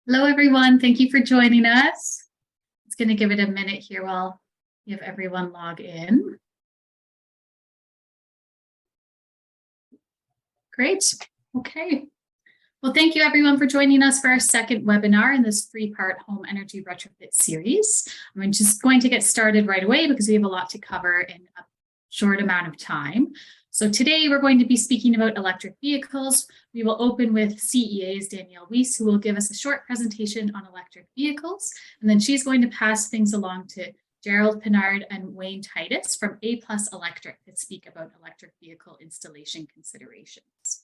Hello, everyone. Thank you for joining us. It's going to give it a minute here while we have everyone log in. Great. Okay. Well, thank you, everyone, for joining us for our second webinar in this three-part home energy retrofit series. I'm just going to get started right away because we have a lot to cover in a short amount of time. So today we're going to be speaking about electric vehicles. We will open with CEA's Danielle Wiess, who will give us a short presentation on electric vehicles. And then she's going to pass things along to Gerald Pinard and Wayne Titus from A+ Electric to speak about electric vehicle installation considerations.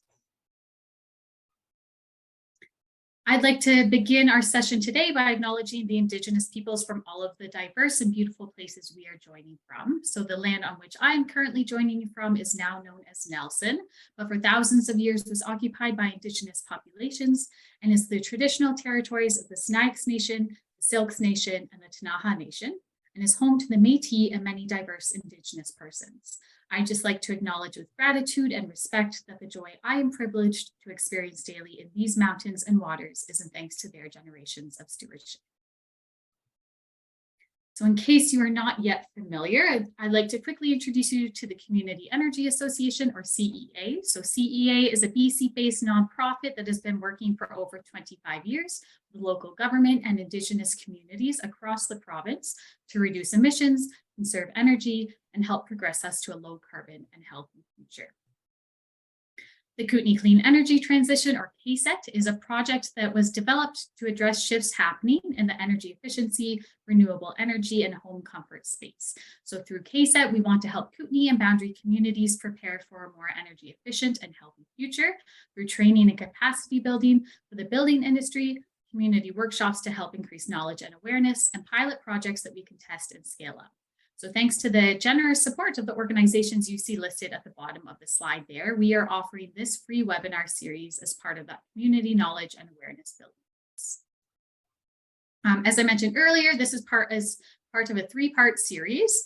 I'd like to begin our session today by acknowledging the Indigenous peoples from all of the diverse and beautiful places we are joining from. So the land on which I'm currently joining you from is now known as Nelson, but for thousands of years was occupied by Indigenous populations and is the traditional territories of the Snakes Nation, the Silks Nation, and the Kootenay Nation, and is home to the Métis and many diverse Indigenous persons. I'd just like to acknowledge with gratitude and respect that the joy I am privileged to experience daily in these mountains and waters is in thanks to their generations of stewardship. So in case you are not yet familiar, I'd like to quickly introduce you to the Community Energy Association, or CEA. So CEA is a BC-based nonprofit that has been working for over 25 years with local government and Indigenous communities across the province to reduce emissions, conserve energy, and help progress us to a low carbon and healthy future. The Kootenay Clean Energy Transition, or KCET, is a project that was developed to address shifts happening in the energy efficiency, renewable energy, and home comfort space. So through KCET, we want to help Kootenay and boundary communities prepare for a more energy efficient and healthy future through training and capacity building for the building industry, community workshops to help increase knowledge and awareness, and pilot projects that we can test and scale up. So thanks to the generous support of the organizations you see listed at the bottom of the slide there, we are offering this free webinar series as part of that community knowledge and awareness building. As I mentioned earlier, this is part of a three-part series.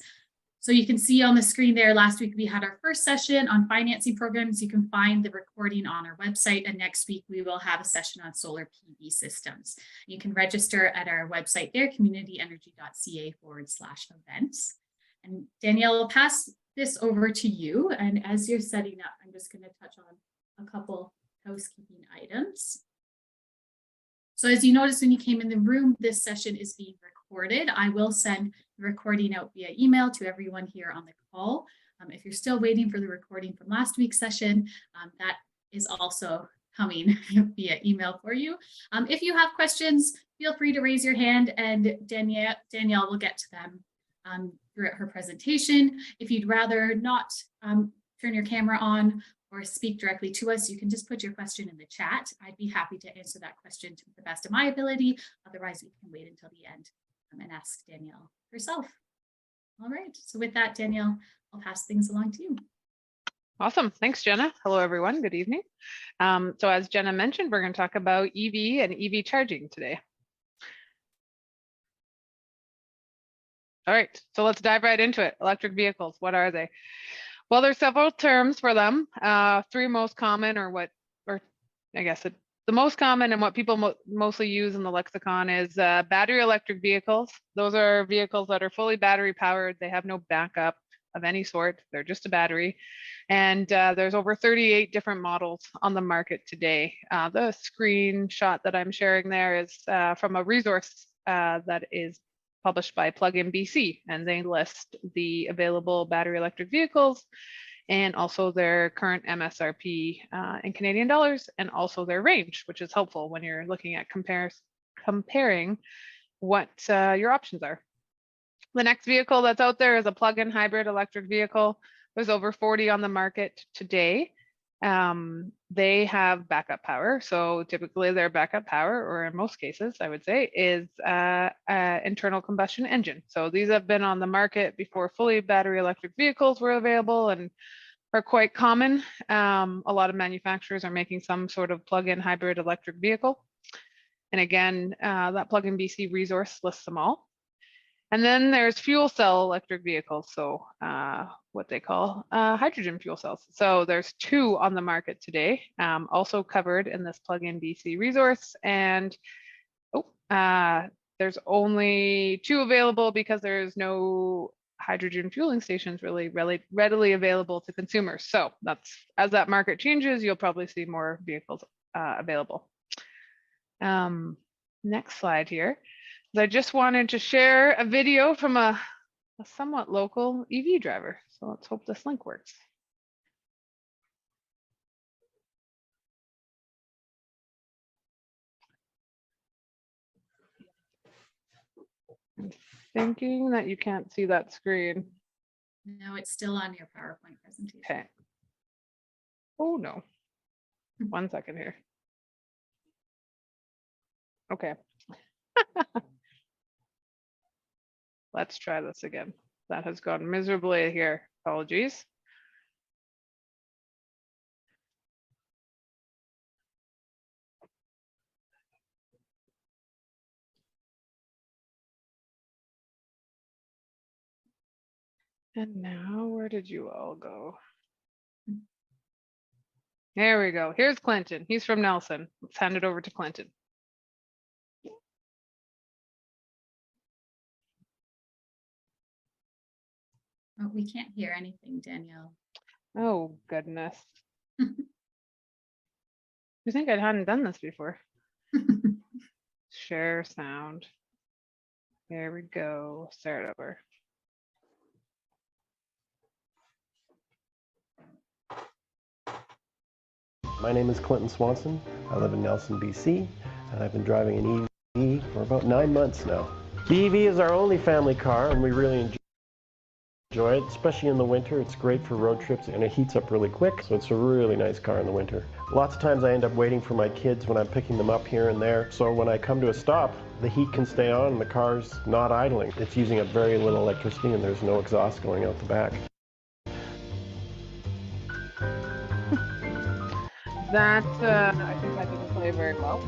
So you can see on the screen there, last week we had our first session on financing programs. You can find the recording on our website, and next week we will have a session on solar PV systems. You can register at our website there, communityenergy.ca/events. And Danielle, will pass this over to you. And as you're setting up, I'm just going to touch on a couple housekeeping items. So as you noticed when you came in the room, this session is being recorded. I will send the recording out via email to everyone here on the call. If you're still waiting for the recording from last week's session, that is also coming via email for you. If you have questions, feel free to raise your hand and Danielle will get to them throughout her presentation. If you'd rather not turn your camera on or speak directly to us, you can just put your question in the chat. I'd be happy to answer that question to the best of my ability. Otherwise, we can wait until the end and ask Danielle herself. All right, so with that, Danielle, I'll pass things along to you. Awesome. Thanks, Jenna. Hello, everyone. Good evening. So as Jenna mentioned, we're going to talk about EV and EV charging today. All right, so let's dive right into it. Electric vehicles, what are they? Well, there's several terms for them. Three most common, the most common and what people mostly use in the lexicon is battery electric vehicles. Those are vehicles that are fully battery powered. They have no backup of any sort. They're just a battery. And there's over 38 different models on the market today. The screenshot that I'm sharing there is from a resource that is published by Plug-in BC, and they list the available battery electric vehicles and also their current MSRP in Canadian dollars, and also their range, which is helpful when you're looking at comparing what your options are. The next vehicle that's out there is a plug-in hybrid electric vehicle. There's over 40 on the market today. They have backup power. So typically their backup power, or in most cases, I would say, is internal combustion engine. So these have been on the market before fully battery electric vehicles were available and are quite common. A lot of manufacturers are making some sort of plug-in hybrid electric vehicle. And again, that Plug-in BC resource lists them all. And then there's fuel cell electric vehicles, so what they call hydrogen fuel cells. So there's 2 on the market today, also covered in this Plug-in BC resource. And there's only 2 available because there's no hydrogen fueling stations really readily available to consumers. So that's, as that market changes, you'll probably see more vehicles available. Next slide here. I just wanted to share a video from a somewhat local EV driver. So let's hope this link works. I'm thinking that you can't see that screen. No, it's still on your PowerPoint presentation. Okay. Oh no. 1 second here. Okay. Let's try this again. That has gone miserably here. Apologies. And now, where did you all go? There we go. Here's Clinton. He's from Nelson. Let's hand it over to Clinton. Oh, we can't hear anything, Danielle. Oh, goodness. You think I hadn't done this before? Share sound. There we go. Start over. My name is Clinton Swanson. I live in Nelson, BC, and I've been driving an EV for about 9 months now. The EV is our only family car, and we really enjoy it, especially in the winter. It's great for road trips, and it heats up really quick, so it's a really nice car in the winter. Lots of times I end up waiting for my kids when I'm picking them up here and there, so when I come to a stop, the heat can stay on and the car's not idling. It's using up very little electricity, and there's no exhaust going out the back. That, I think that didn't play very well.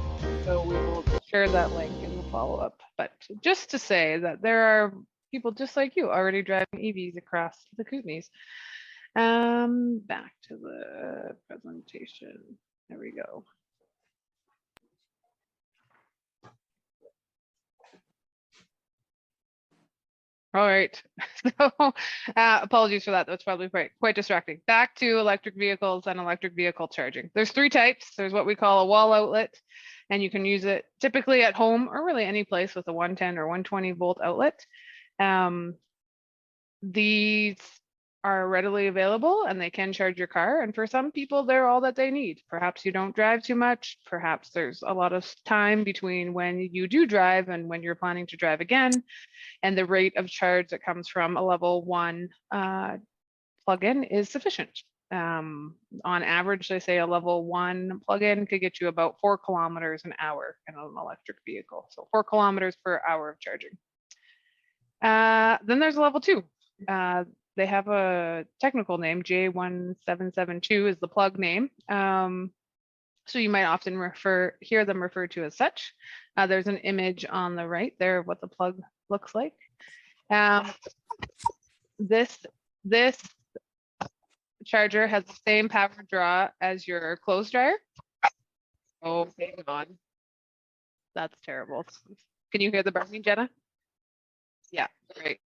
So we will share that link in the follow-up. But just to say that there are people just like you already driving EVs across the Kootenays. Back to the presentation. There we go. All right, so apologies for that. That's probably quite distracting. Back to electric vehicles and electric vehicle charging. There's 3 types. There's what we call a wall outlet, and you can use it typically at home or really any place with a 110 or 120 volt outlet. These are readily available and they can charge your car. And for some people, they're all that they need. Perhaps you don't drive too much. Perhaps there's a lot of time between when you do drive and when you're planning to drive again. And the rate of charge that comes from a level 1 plug-in is sufficient. On average, they say a level 1 plug-in could get you about 4 kilometers an hour in an electric vehicle. So 4 kilometers per hour of charging. Then there's a level 2. They have a technical name, J1772 is the plug name. So you might often hear them referred to as such. There's an image on the right there of what the plug looks like. This charger has the same power draw as your clothes dryer. Oh, hang on. That's terrible. Can you hear the barking, Jenna? Yeah, great.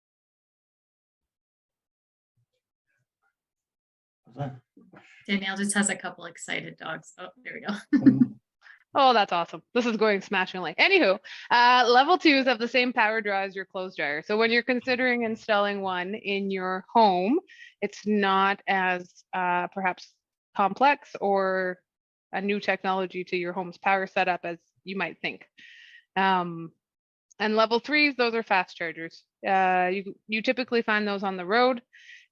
Danielle just has a couple excited dogs. Oh, there we go. Oh, that's awesome. This is going smashingly. Anywho, level 2s have the same power draw as your clothes dryer. So when you're considering installing one in your home, it's not as perhaps complex or a new technology to your home's power setup as you might think. And level 3s, those are fast chargers. You typically find those on the road.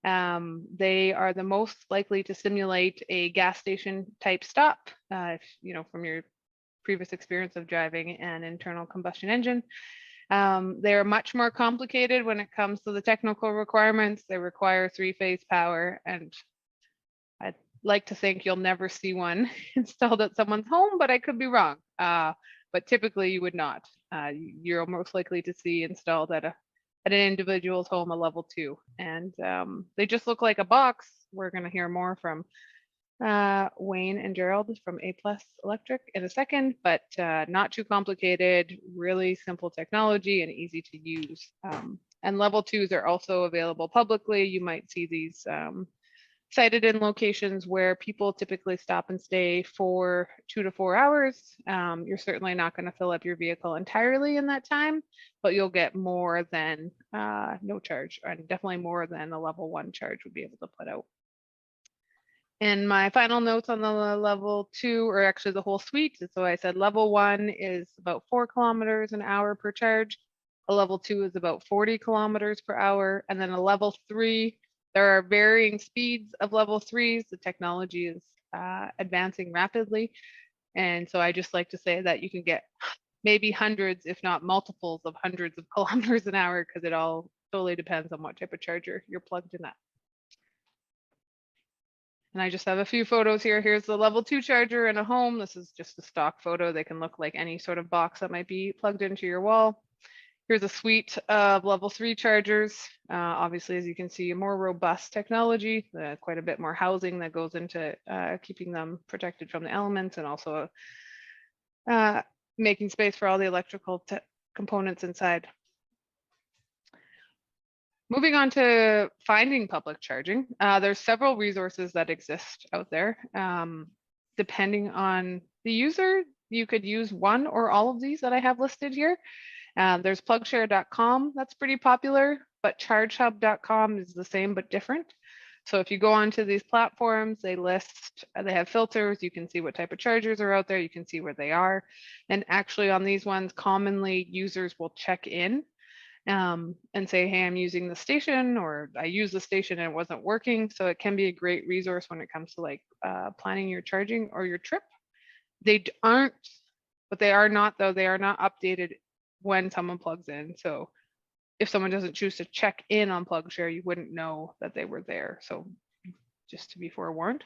They are the most likely to simulate a gas station type stop, if you know from your previous experience of driving an internal combustion engine. They are much more complicated when it comes to the technical requirements. They require 3-phase power, and I'd like to think you'll never see one installed at someone's home, but I could be wrong. But typically you would not. You're most likely to see installed at at an individual's home a level 2. And they just look like a box. We're going to hear more from Wayne and Gerald from A+ Electric in a second, but not too complicated, really simple technology and easy to use. And level 2s are also available publicly. You might see these sited in locations where people typically stop and stay for 2 to 4 hours. You're certainly not going to fill up your vehicle entirely in that time, but you'll get more than no charge, and definitely more than a level 1 charge would be able to put out. And my final notes on the level 2, or actually the whole suite. So I said level 1 is about 4 kilometers an hour per charge. A level 2 is about 40 kilometers per hour. And then a level 3, there are varying speeds of level 3s. The technology is advancing rapidly. And so I just like to say that you can get maybe hundreds, if not multiples of hundreds of kilometers an hour, because it all totally depends on what type of charger you're plugged in at. And I just have a few photos here. Here's the level 2 charger in a home. This is just a stock photo. They can look like any sort of box that might be plugged into your wall. Here's a suite of level 3 chargers. Obviously, as you can see, a more robust technology, quite a bit more housing that goes into keeping them protected from the elements, and also making space for all the electrical components inside. Moving on to finding public charging, there's several resources that exist out there. Depending on the user, you could use one or all of these that I have listed here. There's plugshare.com, that's pretty popular, but chargehub.com is the same but different. So if you go onto these platforms, they have filters, you can see what type of chargers are out there, you can see where they are. And actually on these ones, commonly users will check in and say, hey, I'm using the station, or I used the station and it wasn't working. So it can be a great resource when it comes to like planning your charging or your trip. They aren't, but they are not though, they are not updated when someone plugs in. So if someone doesn't choose to check in on PlugShare, you wouldn't know that they were there. So just to be forewarned.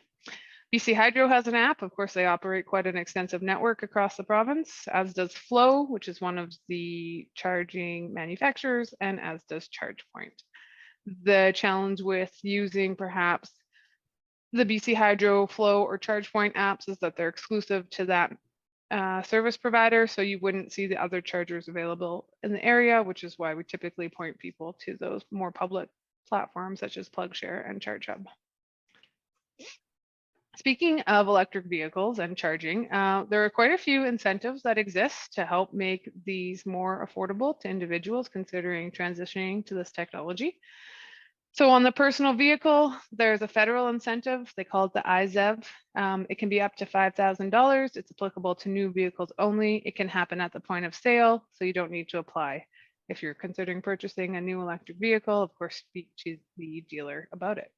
BC Hydro has an app. Of course, they operate quite an extensive network across the province, as does Flow, which is one of the charging manufacturers, and as does ChargePoint. The challenge with using perhaps the BC Hydro, Flow, or ChargePoint apps is that they're exclusive to that service provider, so you wouldn't see the other chargers available in the area, which is why we typically point people to those more public platforms such as PlugShare and ChargeHub. Speaking of electric vehicles and charging, there are quite a few incentives that exist to help make these more affordable to individuals considering transitioning to this technology. So on the personal vehicle, there's a federal incentive. They call it the IZEV. It can be up to $5,000. It's applicable to new vehicles only. It can happen at the point of sale, so you don't need to apply. If you're considering purchasing a new electric vehicle, of course, speak to the dealer about it.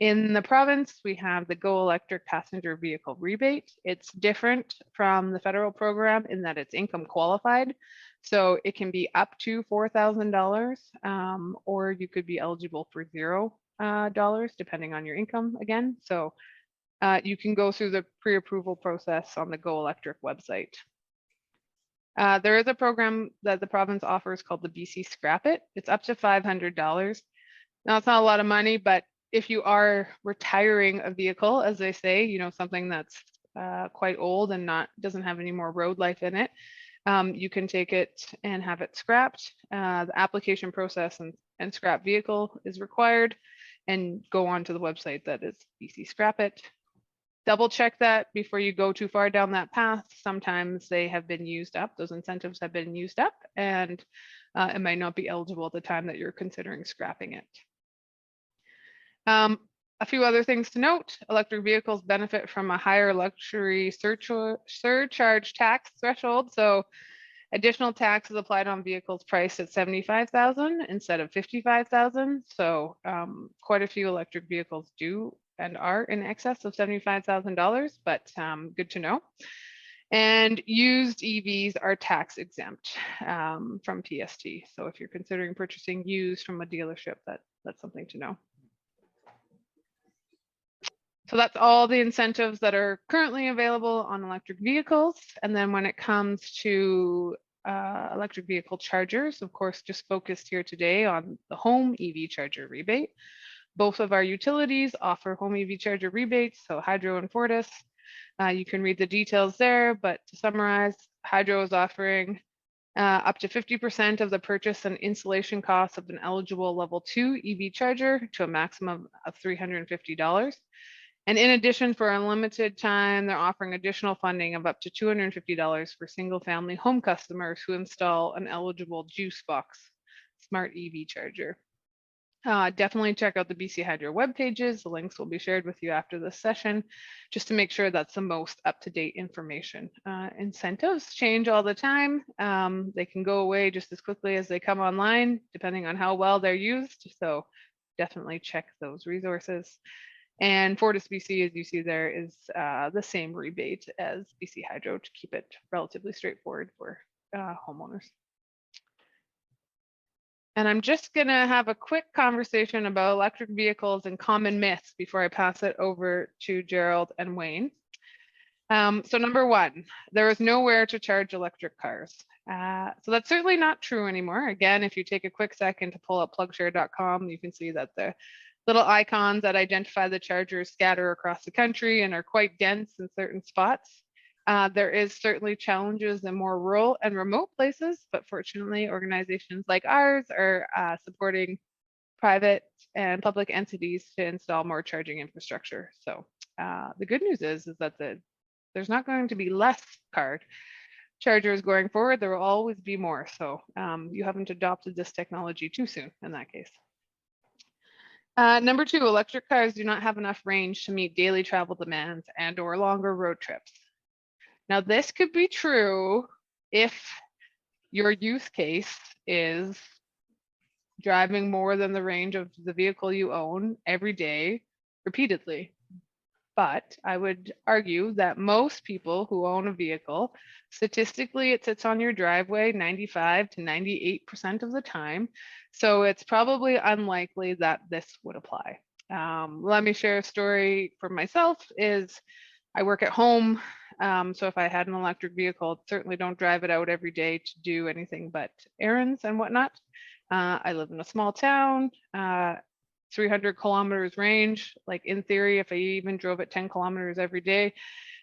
In the province, we have the Go Electric Passenger Vehicle Rebate. It's different from the federal program in that it's income qualified. So it can be up to $4,000, or you could be eligible for $0 depending on your income again. So you can go through the pre-approval process on the Go Electric website. There is a program that the province offers called the BC Scrap It. It's up to $500. Now, it's not a lot of money, but if you are retiring a vehicle, as they say, you know, something that's quite old and doesn't have any more road life in it, you can take it and have it scrapped. The application process and scrap vehicle is required, and go on to the website that is BC Scrap It. Double check that before you go too far down that path. Sometimes they have been used up, those incentives have been used up, and it might not be eligible at the time that you're considering scrapping it. A few other things to note: electric vehicles benefit from a higher luxury surcharge tax threshold. So additional tax is applied on vehicles priced at $75,000 instead of $55,000. So quite a few electric vehicles do and are in excess of $75,000, but good to know. And used EVs are tax exempt from TST. So if you're considering purchasing used from a dealership, that's something to know. So that's all the incentives that are currently available on electric vehicles. And then when it comes to electric vehicle chargers. Of course, just focused here today on the home EV charger rebate. Both of our utilities offer home EV charger rebates, so Hydro and Fortis. You can read the details there, but to summarize, Hydro is offering up to 50% of the purchase and installation costs of an eligible level 2 EV charger to a maximum of $350. And in addition, for unlimited time, they're offering additional funding of up to $250 for single family home customers who install an eligible Juice Box smart EV charger. Definitely check out the BC Hydro web pages. The links will be shared with you after this session, just to make sure that's the most up-to-date information. Incentives change all the time. They can go away just as quickly as they come online, depending on how well they're used. So definitely check those resources. And FortisBC, as you see there, is the same rebate as BC Hydro to keep it relatively straightforward for homeowners. And I'm just going to have a quick conversation about electric vehicles and common myths before I pass it over to Gerald and Wayne. So number one, there is nowhere to charge electric cars. So that's certainly not true anymore. Again, if you take a quick second to pull up plugshare.com, you can see that the little icons that identify the chargers scatter across the country and are quite dense in certain spots. There is certainly challenges in more rural and remote places, but fortunately organizations like ours are supporting private and public entities to install more charging infrastructure. So the good news is that there's not going to be less car chargers going forward. There will always be more. So you haven't adopted this technology too soon in that case. Number two, electric cars do not have enough range to meet daily travel demands and or longer road trips. Now, this could be true if your use case is driving more than the range of the vehicle you own every day repeatedly. But I would argue that most people who own a vehicle, statistically, it sits on your driveway 95 to 98% of the time. So it's probably unlikely that this would apply. Let me share a story for myself. I work at home. So if I had an electric vehicle, certainly don't drive it out every day to do anything but errands and whatnot. I live in a small town, 300 kilometers range. Like in theory, if I even drove it 10 kilometers every day,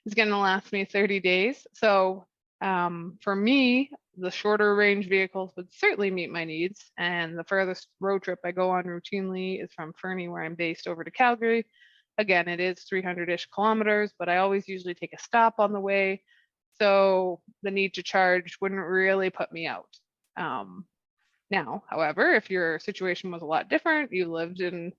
it's going to last me 30 days. So for me, the shorter range vehicles would certainly meet my needs. And the furthest road trip I go on routinely is from Fernie, where I'm based, over to Calgary. Again, it is 300-ish kilometers, but I always usually take a stop on the way. So the need to charge wouldn't really put me out. Now, however, if your situation was a lot different, you lived in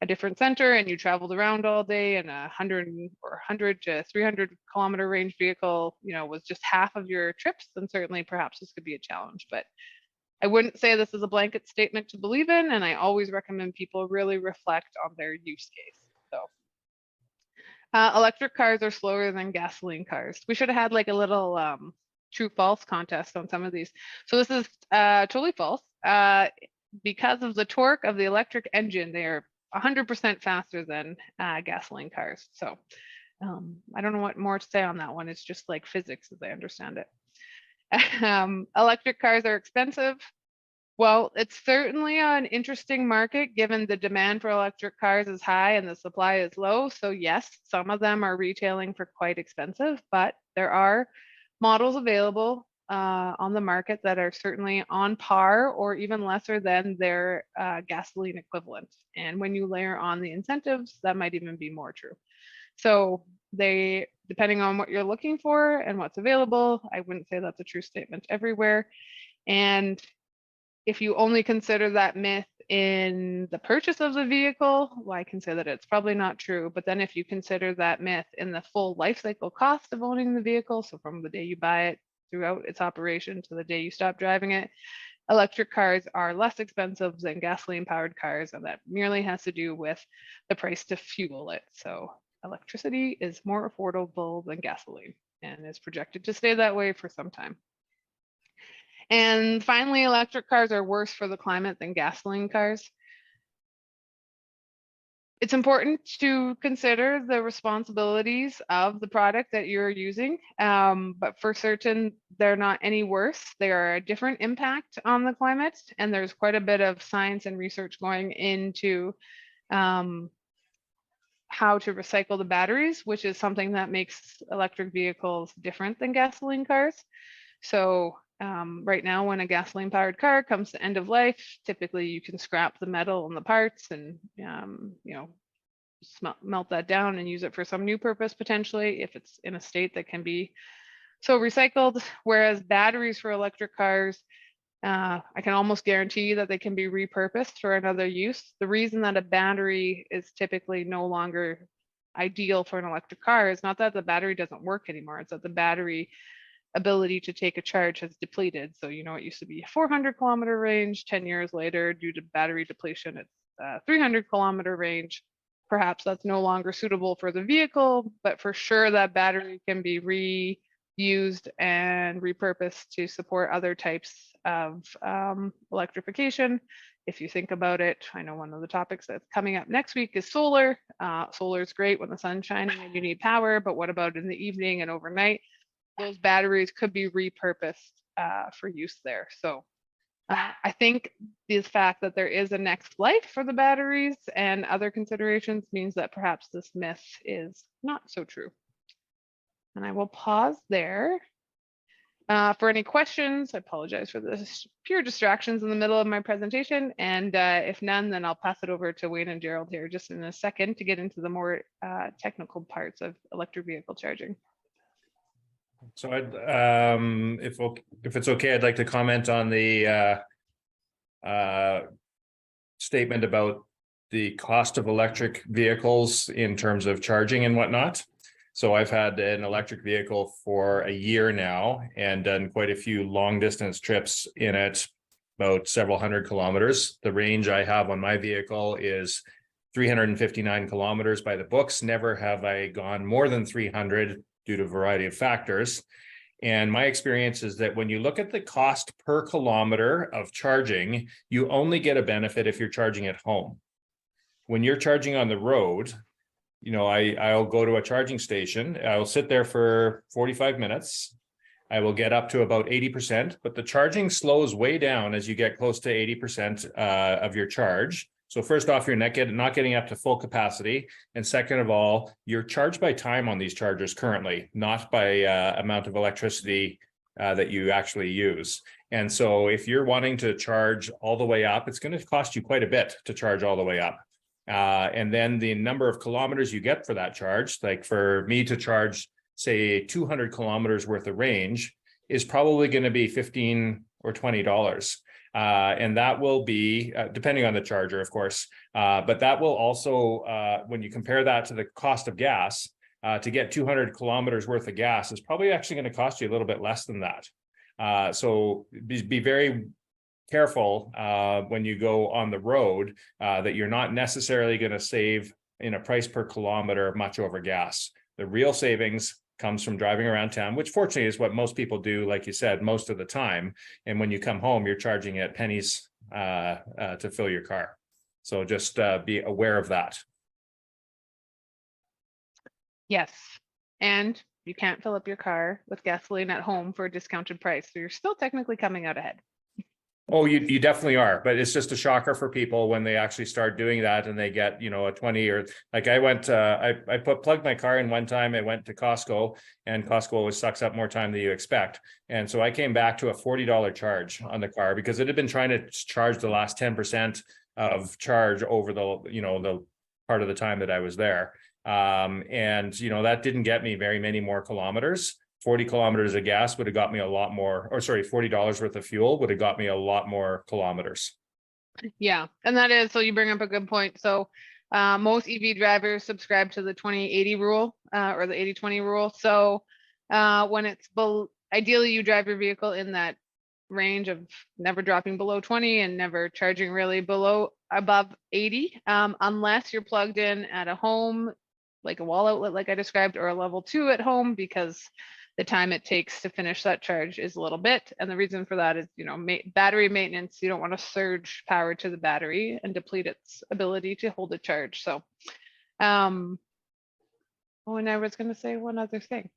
a different center and you traveled around all day, and a 100 to 300 kilometer range vehicle, was just half of your trips, then certainly perhaps this could be a challenge. But I wouldn't say this is a blanket statement to believe in, and I always recommend people really reflect on their use case. So electric cars are slower than gasoline cars. We should have had like a little true false contest on some of these. So this is totally false. Because of the torque of the electric engine, they are 100% faster than gasoline cars. So I don't know what more to say on that one. It's just like physics as I understand it. Electric cars are expensive. Well, it's certainly an interesting market given the demand for electric cars is high and the supply is low. So yes, some of them are retailing for quite expensive, but there are models available on the market that are certainly on par or even lesser than their gasoline equivalent. And when you layer on the incentives, that might even be more true. So depending on what you're looking for and what's available, I wouldn't say that's a true statement everywhere. And if you only consider that myth in the purchase of the vehicle, well, I can say that it's probably not true. But then if you consider that myth in the full life cycle cost of owning the vehicle, so from the day you buy it throughout its operation to the day you stop driving it, electric cars are less expensive than gasoline powered cars. And that merely has to do with the price to fuel it. So electricity is more affordable than gasoline and is projected to stay that way for some time. And finally, electric cars are worse for the climate than gasoline cars. It's important to consider the responsibilities of the product that you're using, but for certain, they're not any worse. They are a different impact on the climate, and there's quite a bit of science and research going into how to recycle the batteries, which is something that makes electric vehicles different than gasoline cars. So right now, when a gasoline powered car comes to end of life, typically you can scrap the metal and the parts and, melt that down and use it for some new purpose, potentially, if it's in a state that can be so recycled. Whereas batteries for electric cars, I can almost guarantee that they can be repurposed for another use. The reason that a battery is typically no longer ideal for an electric car is not that the battery doesn't work anymore, it's that the battery ability to take a charge has depleted. So, it used to be a 400-kilometer range. 10 years later, due to battery depletion, it's a 300-kilometer range. Perhaps that's no longer suitable for the vehicle, but for sure that battery can be reused and repurposed to support other types of electrification. If you think about it, I know one of the topics that's coming up next week is solar. Solar is great when the sun's shining and you need power, but what about in the evening and overnight? Those batteries could be repurposed for use there. So I think the fact that there is a next life for the batteries and other considerations means that perhaps this myth is not so true. And I will pause there. For any questions, I apologize for the pure distractions in the middle of my presentation. And if none, then I'll pass it over to Wayne and Gerald here just in a second to get into the more technical parts of electric vehicle charging. So if it's okay, I'd like to comment on the statement about the cost of electric vehicles in terms of charging and whatnot. So I've had an electric vehicle for a year now and done quite a few long distance trips in it, about several hundred kilometers. The range I have on my vehicle is 359 kilometers by the books. Never have I gone more than 300 due to a variety of factors. And my experience is that when you look at the cost per kilometer of charging, you only get a benefit if you're charging at home. When you're charging on the road, I'll go to a charging station. I'll sit there for 45 minutes. I will get up to about 80%, but the charging slows way down as you get close to 80% of your charge. So first off, you're not getting up to full capacity. And second of all, you're charged by time on these chargers currently, not by amount of electricity that you actually use. And so if you're wanting to charge all the way up, it's going to cost you quite a bit to charge all the way up. And then the number of kilometers you get for that charge, like for me to charge, say 200 kilometers worth of range, is probably going to be $15 or $20. And that will be, depending on the charger, of course, but that will also, when you compare that to the cost of gas, to get 200 kilometers worth of gas is probably actually going to cost you a little bit less than that. So be very careful when you go on the road that you're not necessarily going to save in a price per kilometer much over gas. The real savings comes from driving around town, which fortunately is what most people do, like you said, most of the time. And when you come home, you're charging at pennies to fill your car. So just be aware of that. Yes. And you can't fill up your car with gasoline at home for a discounted price. So you're still technically coming out ahead. Oh, you definitely are, but it's just a shocker for people when they actually start doing that and they get, a 20 or like I went, I plugged my car in one time. I went to Costco and Costco always sucks up more time than you expect. And so I came back to a $40 charge on the car because it had been trying to charge the last 10% of charge over the part of the time that I was there. And that didn't get me very many more kilometers. 40 kilometers of gas would have got me a lot more, or sorry, $40 worth of fuel would have got me a lot more kilometers. Yeah, and that is, so you bring up a good point. So most EV drivers subscribe to the 20/80 rule or the 80/20 rule. So when it's ideally you drive your vehicle in that range of never dropping below 20 and never charging really above 80, unless you're plugged in at a home, like a wall outlet, like I described, or a level 2 at home, because the time it takes to finish that charge is a little bit. And the reason for that is, battery maintenance, you don't want to surge power to the battery and deplete its ability to hold a charge. So, and I was going to say one other thing.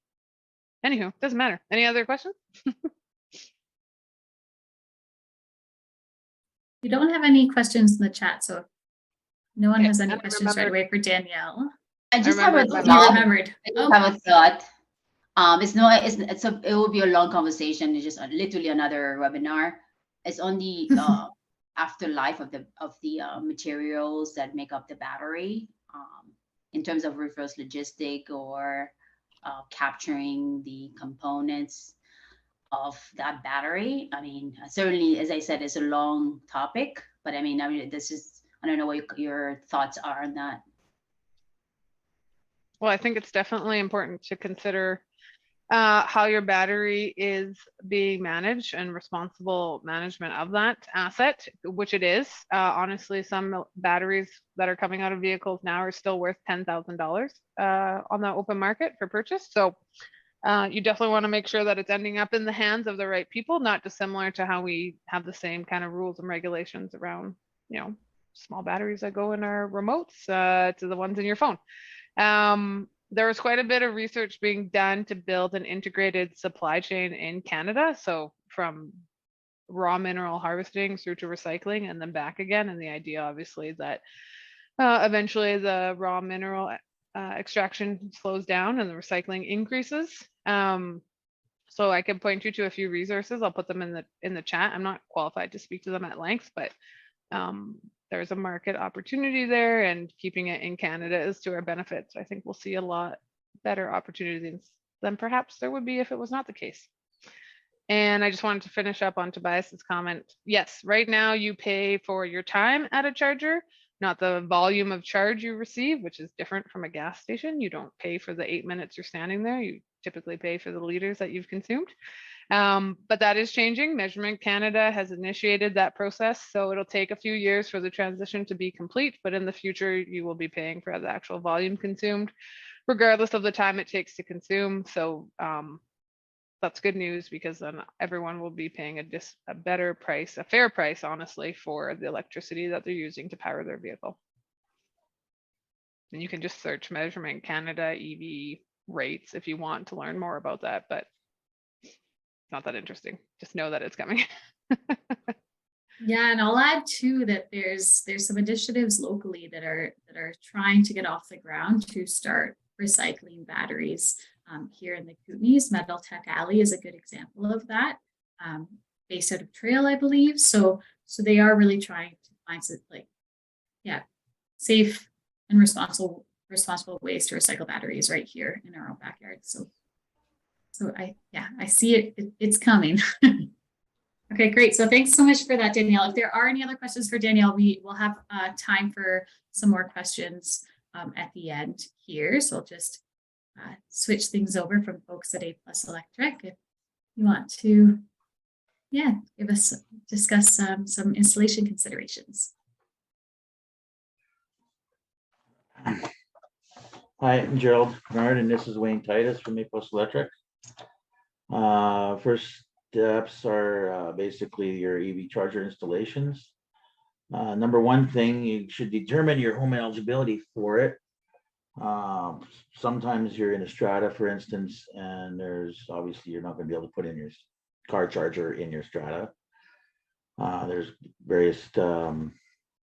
Anywho, doesn't matter. Any other questions? We don't have any questions in the chat, so if no one Okay, has any and I questions right remembered- away for Danielle. I just have a remembered my You thought. remembered. I Oh, have a thought. It will be a long conversation. It's just literally another webinar. It's on the afterlife of the materials that make up the battery, in terms of reverse logistic or capturing the components of that battery. I mean, certainly, as I said, it's a long topic, but I mean, this is, I don't know what your thoughts are on that. Well, I think it's definitely important to consider how your battery is being managed and responsible management of that asset, which it is. Honestly, some batteries that are coming out of vehicles now are still worth $10,000 on the open market for purchase. So you definitely want to make sure that it's ending up in the hands of the right people, not dissimilar to how we have the same kind of rules and regulations around, small batteries that go in our remotes to the ones in your phone. There was quite a bit of research being done to build an integrated supply chain in Canada. So from raw mineral harvesting through to recycling and then back again. And the idea obviously that eventually the raw mineral extraction slows down and the recycling increases. So I can point you to a few resources. I'll put them in the chat. I'm not qualified to speak to them at length, but there's a market opportunity there, and keeping it in Canada is to our benefit. So I think we'll see a lot better opportunities than perhaps there would be if it was not the case. And I just wanted to finish up on Tobias's comment. Yes, right now you pay for your time at a charger, not the volume of charge you receive, which is different from a gas station. You don't pay for the 8 minutes you're standing there. You typically pay for the liters that you've consumed. But that is changing. Measurement Canada has initiated that process. So it'll take a few years for the transition to be complete, but in the future, you will be paying for the actual volume consumed, regardless of the time it takes to consume. So that's good news, because then everyone will be paying a better price, a fair price, honestly, for the electricity that they're using to power their vehicle. And you can just search Measurement Canada EV rates if you want to learn more about that, but not that interesting. Just know that it's coming. yeah, and I'll add too that there's some initiatives locally that are trying to get off the ground to start recycling batteries. Here in the Kootenays, Metal Tech Alley is a good example of that. Based out of Trail, I believe. So they are really trying to find some, safe and responsible ways to recycle batteries right here in our own backyard. So I see it. It's coming. Okay, great. So thanks so much for that, Danielle. If there are any other questions for Danielle, we will have time for some more questions at the end here. So I'll just switch things over from folks at A+ Electric. If you want to, discuss some installation considerations. Hi, I'm Gerald Bernard, and this is Wayne Titus from A+ Electric. First steps are basically your EV charger installations. Number one thing, you should determine your home eligibility for it. Sometimes you're in a strata, for instance, and there's obviously you're not going to be able to put in your car charger in your strata. There's various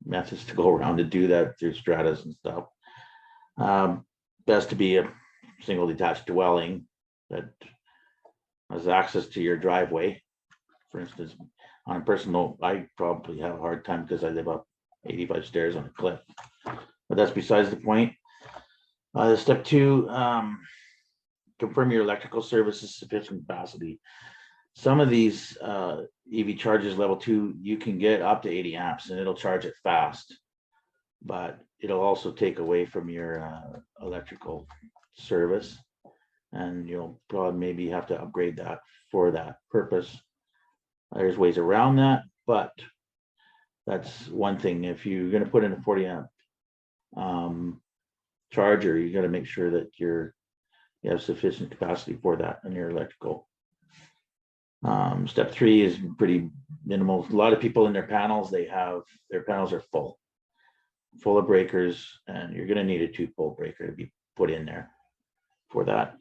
methods to go around to do that through stratas and stuff. Best to be a single detached dwelling that has access to your driveway. For instance, on a personal, I probably have a hard time because I live up 85 stairs on a cliff, but that's besides the point. Step two, confirm your electrical service is sufficient capacity. Some of these EV chargers level 2, you can get up to 80 amps and it'll charge it fast, but it'll also take away from your electrical service, and you'll probably maybe have to upgrade that for that purpose. There's ways around that, but that's one thing. If you're going to put in a 40 amp charger, you got to make sure that your you have sufficient capacity for that in your electrical. Step 3 is pretty minimal. A lot of people in their panels, their panels are full of breakers, and you're going to need a 2-pole breaker to be put in there for that.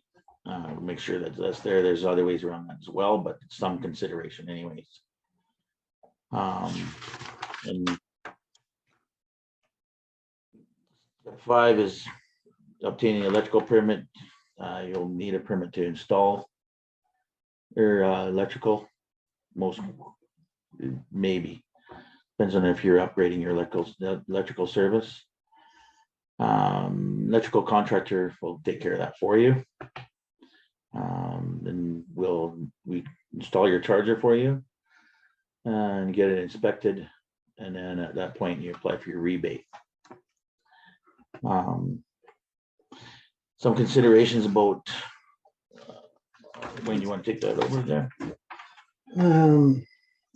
Make sure that that's there. There's other ways around that as well, but some consideration anyways. And step 5 is obtaining an electrical permit. You'll need a permit to install your electrical. Most, maybe, depends on if you're upgrading your electrical service. Electrical contractor will take care of that for you. Then we install your charger for you and get it inspected, and then at that point you apply for your rebate. Some considerations about when you want to take that over there.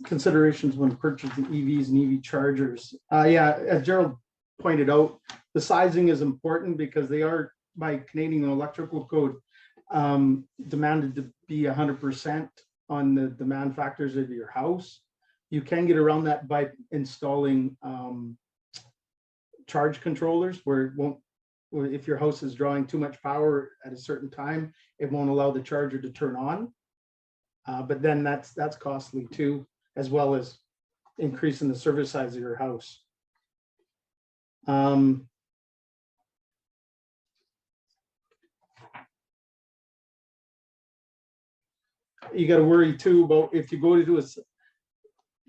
Considerations when purchasing EVs and EV chargers. Yeah, as Gerald pointed out, the sizing is important because they are, by Canadian Electrical Code, demanded to be 100% on the demand factors of your house. You can get around that by installing charge controllers, where it won't, if your house is drawing too much power at a certain time, it won't allow the charger to turn on. But then that's costly too, as well as increasing the service size of your house. You got to worry too about if you go to do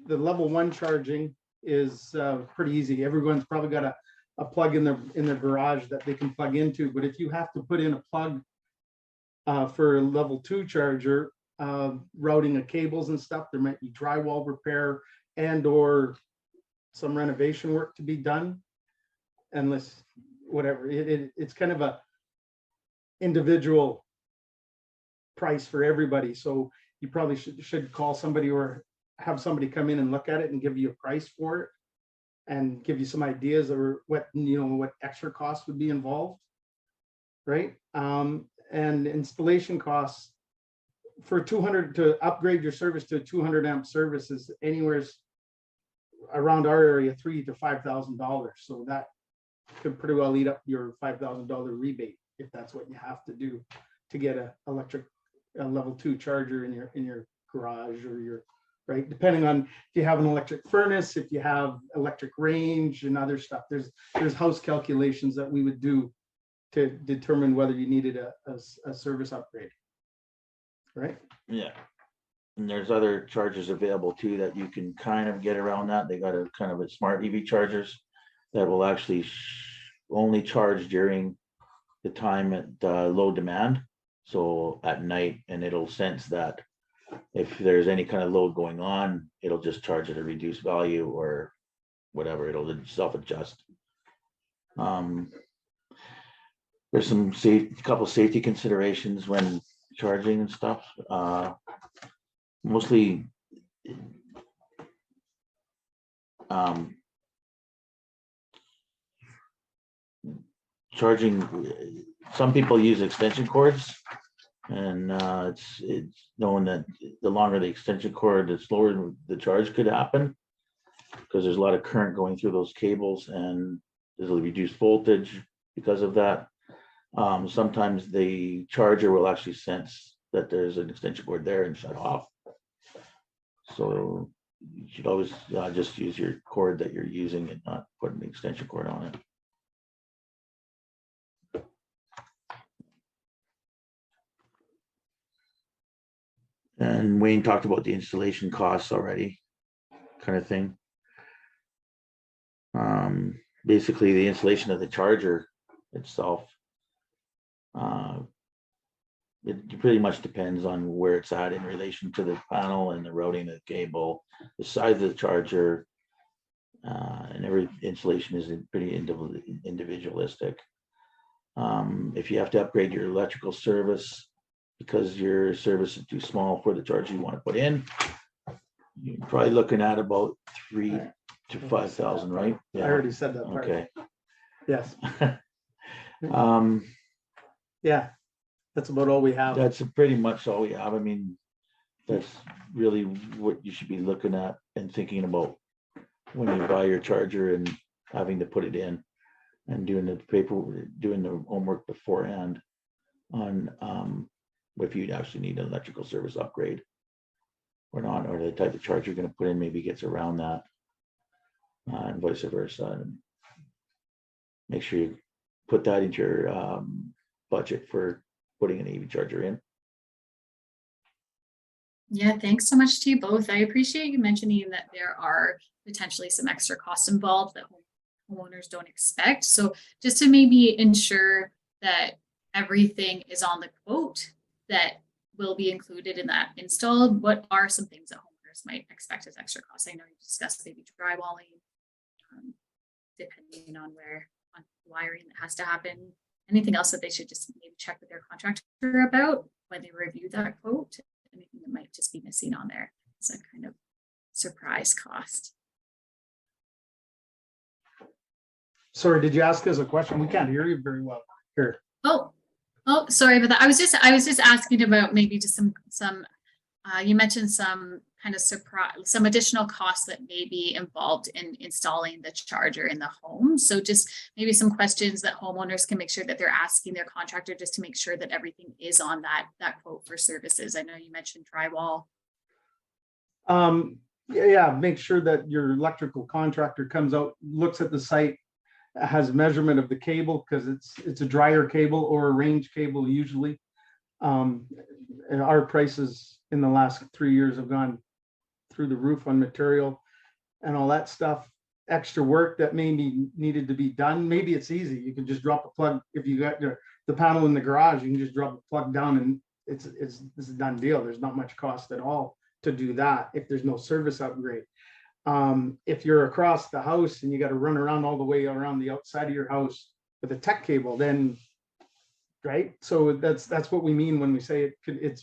the level 1 charging is pretty easy. Everyone's probably got a plug in their garage that they can plug into. But if you have to put in a plug for a level 2 charger, routing of cables and stuff, there might be drywall repair and or some renovation work to be done. Unless whatever, it's kind of a individual price for everybody. So you probably should call somebody or have somebody come in and look at it and give you a price for it and give you some ideas or what extra costs would be involved, right? And installation costs for 200 to upgrade your service to a 200 amp service is anywhere around our area $3,000 to $5,000. So that could pretty well eat up your $5,000 rebate if that's what you have to do to get a level 2 charger in your garage or your, right, depending on if you have an electric furnace, if you have electric range and other stuff. There's house calculations that we would do to determine whether you needed a service upgrade, right? Yeah, and there's other chargers available too that you can kind of get around that. They got a kind of a smart EV chargers that will actually only charge during the time at low demand, so at night, and it'll sense that if there's any kind of load going on, it'll just charge at a reduced value or whatever, it'll self-adjust. There's some couple safety considerations when charging and stuff. Mostly charging, some people use extension cords, and it's known that the longer the extension cord, the slower the charge could happen, because there's a lot of current going through those cables and there's a reduced voltage because of that. Sometimes the charger will actually sense that there's an extension cord there and shut off. So you should always just use your cord that you're using and not put an extension cord on it. And Wayne talked about the installation costs already, kind of thing. Basically, the installation of the charger itself, it pretty much depends on where it's at in relation to the panel and the routing of the cable, the size of the charger, and every installation is pretty individualistic. If you have to upgrade your electrical service because your service is too small for the charger you want to put in, you're probably looking at about $3,000 to $5,000, right? I already said that part. Okay. Yes. Um, Yeah. That's about all we have. That's pretty much all we have. I mean, that's really what you should be looking at and thinking about when you buy your charger and having to put it in and doing the paperwork, doing the homework beforehand on if you'd actually need an electrical service upgrade or not, or the type of charger you're going to put in maybe gets around that, and vice versa. And make sure you put that into your budget for putting an EV charger in. Yeah, thanks so much to you both. I appreciate you mentioning that there are potentially some extra costs involved that homeowners don't expect. So just to maybe ensure that everything is on the quote that will be included in that install, what are some things that homeowners might expect as extra costs? I know you discussed maybe drywalling, depending on where on wiring that has to happen. Anything else that they should just maybe check with their contractor about when they review that quote? Anything that might just be missing on there? It's a kind of surprise cost. Sorry, did you ask us a question? We can't hear you very well here. Oh, sorry about that. I was just asking about maybe just some you mentioned some kind of some additional costs that may be involved in installing the charger in the home. So just maybe some questions that homeowners can make sure that they're asking their contractor just to make sure that everything is on that quote for services. I know you mentioned drywall. Yeah, make sure that your electrical contractor comes out, looks at the site, has measurement of the cable, because it's a dryer cable or a range cable usually. And our prices in the last 3 years have gone through the roof on material and all that stuff. Extra work that may be needed to be done. Maybe it's easy. You can just drop a plug. If you got the panel in the garage, you can just drop a plug down and it's a done deal. There's not much cost at all to do that if there's no service upgrade. If you're across the house and you got to run around all the way around the outside of your house with a tech cable, then right. So that's what we mean when we say it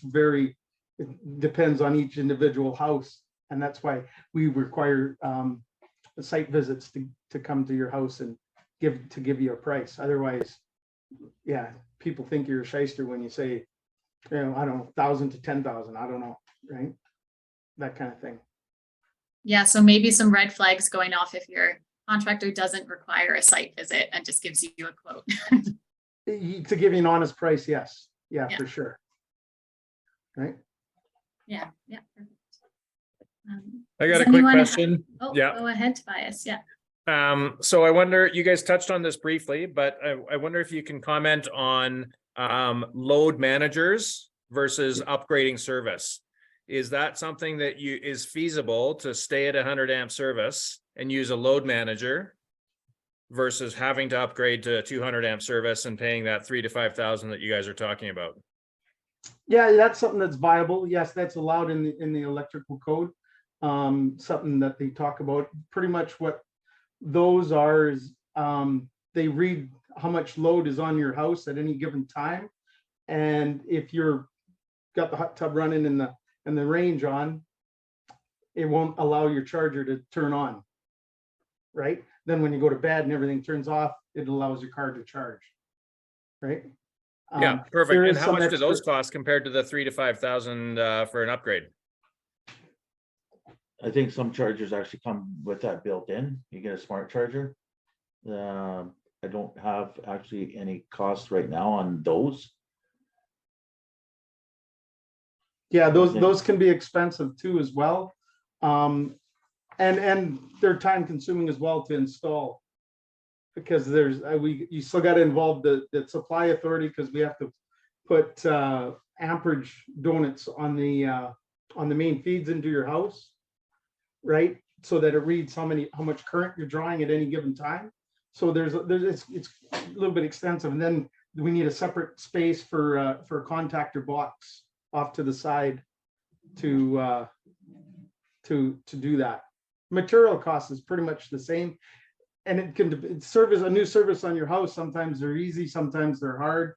depends on each individual house, and that's why we require site visits to come to your house and give you a price. Otherwise, yeah, people think you're a shyster when you say, I don't know, 1,000 to 10,000. I don't know, right? That kind of thing. Yeah, so maybe some red flags going off if your contractor doesn't require a site visit and just gives you a quote. To give you an honest price, yes. Yeah, for sure. Right? Yeah. Perfect. I got a quick question. Yeah. Go ahead, Tobias. Yeah. So I wonder, you guys touched on this briefly, but I wonder if you can comment on load managers versus upgrading service. Is that something that is feasible to stay at 100 amp service and use a load manager versus having to upgrade to 200 amp service and paying that $3,000 to $5,000 that you guys are talking about? Yeah, that's something that's viable. Yes, that's allowed in the electrical code. Something that they talk about. Pretty much what those are is they read how much load is on your house at any given time, and if you're got the hot tub running and the range on, it won't allow your charger to turn on. Right? Then when you go to bed and everything turns off, it allows your car to charge. Right? Yeah, perfect. And how much do those cost compared to the $3,000 to $5,000 for an upgrade? I think some chargers actually come with that built in. You get a smart charger. I don't have actually any costs right now on those. Yeah, those can be expensive too as well. And they're time consuming as well to install, because you still got to involve the supply authority, because we have to put amperage donuts on the main feeds into your house, right? So that it reads how much current you're drawing at any given time. So it's a little bit extensive, and then we need a separate space for a contactor box off to the side to do that. Material cost is pretty much the same, and it can serve as a new service on your house. Sometimes they're easy, sometimes they're hard.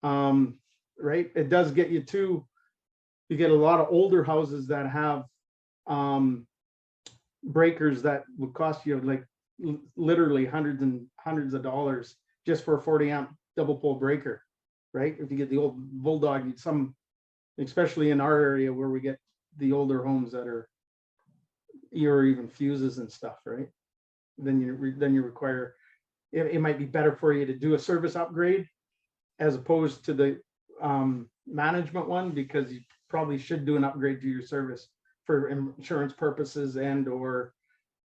Right? It does get you you get a lot of older houses that have breakers that would cost you like literally hundreds and hundreds of dollars just for a 40 amp double pole breaker. right? If you get the old Bulldog, especially in our area where we get the older homes that are, or even fuses and stuff, right? Then you require, it might be better for you to do a service upgrade as opposed to the management one, because you probably should do an upgrade to your service for insurance purposes and or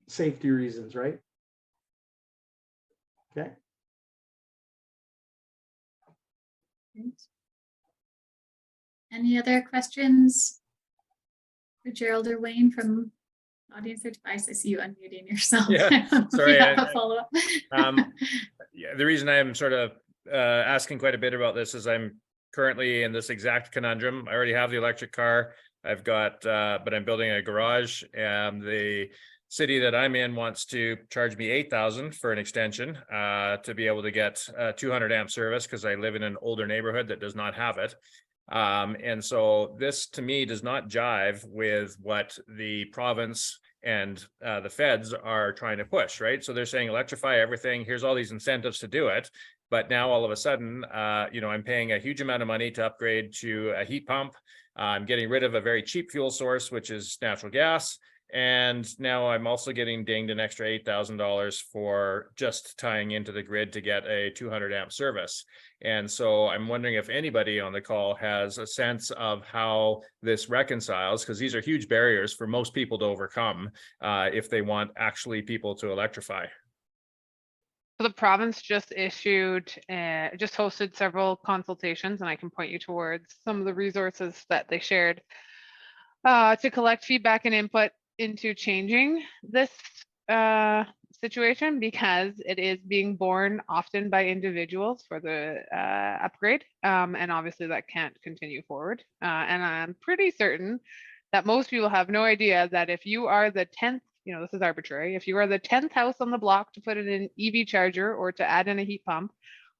safety reasons, right? Okay. Great. Any other questions for Gerald or Wayne from audience or device? I see you unmuting yourself. Yeah, sorry, You have a follow-up. Yeah, the reason I am sort of asking quite a bit about this is I'm currently in this exact conundrum. I already have the electric car. I've got, but I'm building a garage, and the city that I'm in wants to charge me $8,000 for an extension to be able to get 200 amp service, because I live in an older neighborhood that does not have it. And so this to me does not jive with what the province and the feds are trying to push, right? So they're saying electrify everything. Here's all these incentives to do it. But now all of a sudden, I'm paying a huge amount of money to upgrade to a heat pump. I'm getting rid of a very cheap fuel source, which is natural gas. And now I'm also getting dinged an extra $8,000 for just tying into the grid to get a 200 amp service. And so I'm wondering if anybody on the call has a sense of how this reconciles, because these are huge barriers for most people to overcome if they want actually people to electrify. So the province just hosted several consultations, and I can point you towards some of the resources that they shared to collect feedback and input into changing this situation, because it is being borne often by individuals for the upgrade, and obviously that can't continue forward. And I'm pretty certain that most people have no idea that if you are the 10th, this is arbitrary, if you are the 10th house on the block to put in an EV charger or to add in a heat pump,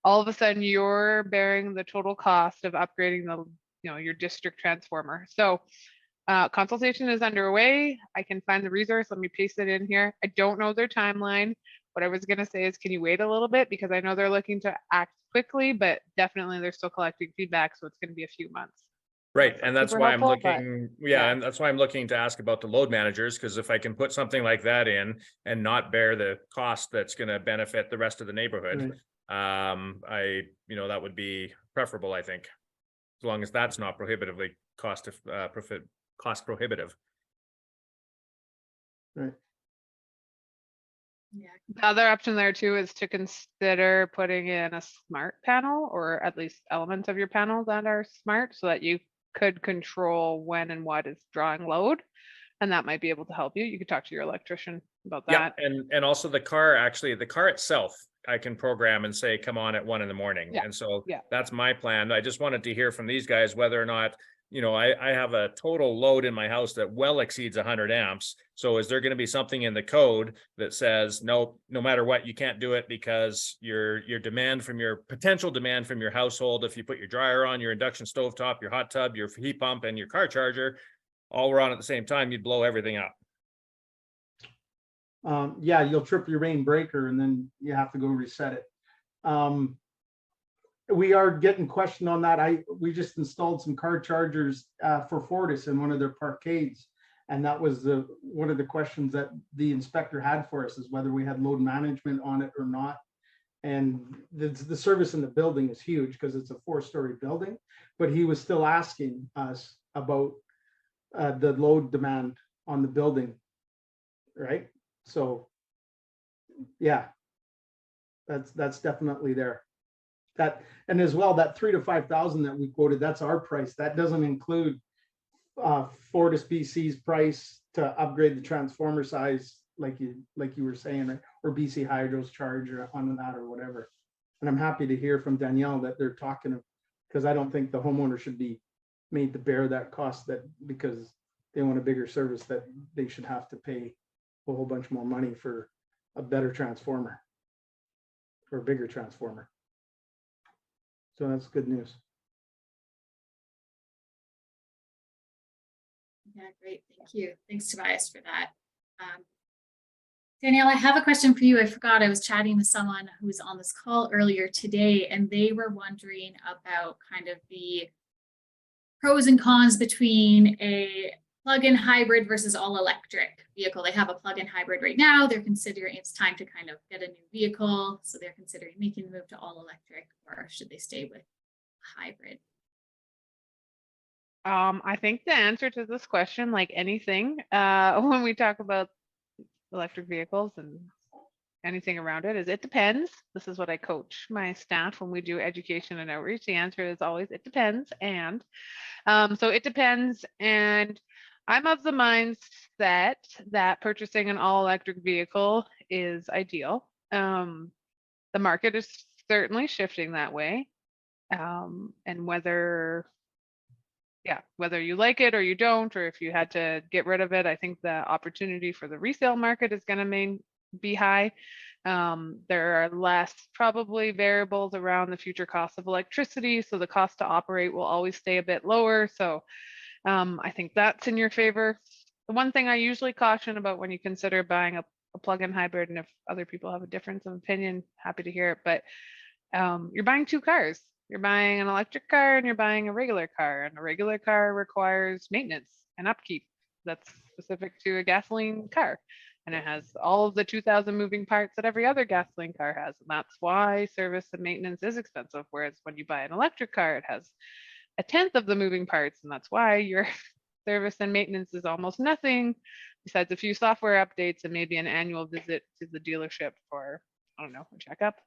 all of a sudden you're bearing the total cost of upgrading your district transformer. So consultation is underway. I can find the resource. Let me paste it in here. I don't know their timeline. What I was going to say is, can you wait a little bit? Because I know they're looking to act quickly, but definitely they're still collecting feedback. So it's going to be a few months. Right, and that's why I'm helpful, looking, and that's why I'm looking to ask about the load managers, because if I can put something like that in and not bear the cost that's going to benefit the rest of the neighborhood, that would be preferable, I think, as long as that's not prohibitively cost prohibitive. Right. Yeah. The other option there too is to consider putting in a smart panel, or at least elements of your panel that are smart, so that you could control when and what is drawing load, and that might be able to help you. You could talk to your electrician about that. Yeah, and also the car itself, I can program and say, come on at 1 a.m. Yeah. And so Yeah. that's my plan. I just wanted to hear from these guys whether or not, I have a total load in my house that well exceeds 100 amps. So is there going to be something in the code that says, no matter what, you can't do it, because your potential demand from your household, if you put your dryer on, your induction stovetop, your hot tub, your heat pump, and your car charger, all were on at the same time, you'd blow everything up. Yeah, you'll trip your main breaker and then you have to go reset it. We are getting questioned on that. We just installed some car chargers for Fortis in one of their parkades, and that was one of the questions that the inspector had for us, is whether we had load management on it or not. And the service in the building is huge because it's a 4-story building, but he was still asking us about the load demand on the building, right? So yeah, that's definitely there. That, and as well, that 3,000 to 5,000 that we quoted, that's our price. That doesn't include FortisBC's price to upgrade the transformer size, like you were saying, or BC Hydro's charge on that or whatever. And I'm happy to hear from Danielle that they're talking, because I don't think the homeowner should be made to bear that cost, that because they want a bigger service, that they should have to pay a whole bunch more money for a better transformer or a bigger transformer. So that's good news. Yeah, great. Thank you. Thanks, Tobias, for that. Danielle, I have a question for you. I forgot I was chatting with someone who was on this call earlier today, and they were wondering about kind of the pros and cons between a plug-in hybrid versus all-electric vehicle. They have a plug-in hybrid right now. They're considering it's time to kind of get a new vehicle. So they're considering making the move to all-electric, or should they stay with hybrid? I think the answer to this question, like anything, when we talk about electric vehicles and anything around it, is it depends. This is what I coach my staff when we do education and outreach. The answer is always it depends. And so it depends. And I'm of the mindset that purchasing an all-electric vehicle is ideal. The market is certainly shifting that way. And whether you like it or you don't, or if you had to get rid of it, I think the opportunity for the resale market is going to be high. There are less probably variables around the future cost of electricity, so the cost to operate will always stay a bit lower. So I think that's in your favor. The one thing I usually caution about when you consider buying a plug-in hybrid, and if other people have a difference of opinion, happy to hear it, but you're buying two cars. You're buying an electric car and you're buying a regular car, and a regular car requires maintenance and upkeep that's specific to a gasoline car. And it has all of the 2,000 moving parts that every other gasoline car has. And that's why service and maintenance is expensive. Whereas when you buy an electric car, it has 1/10 of the moving parts. And that's why your service and maintenance is almost nothing, besides a few software updates and maybe an annual visit to the dealership for, I don't know, a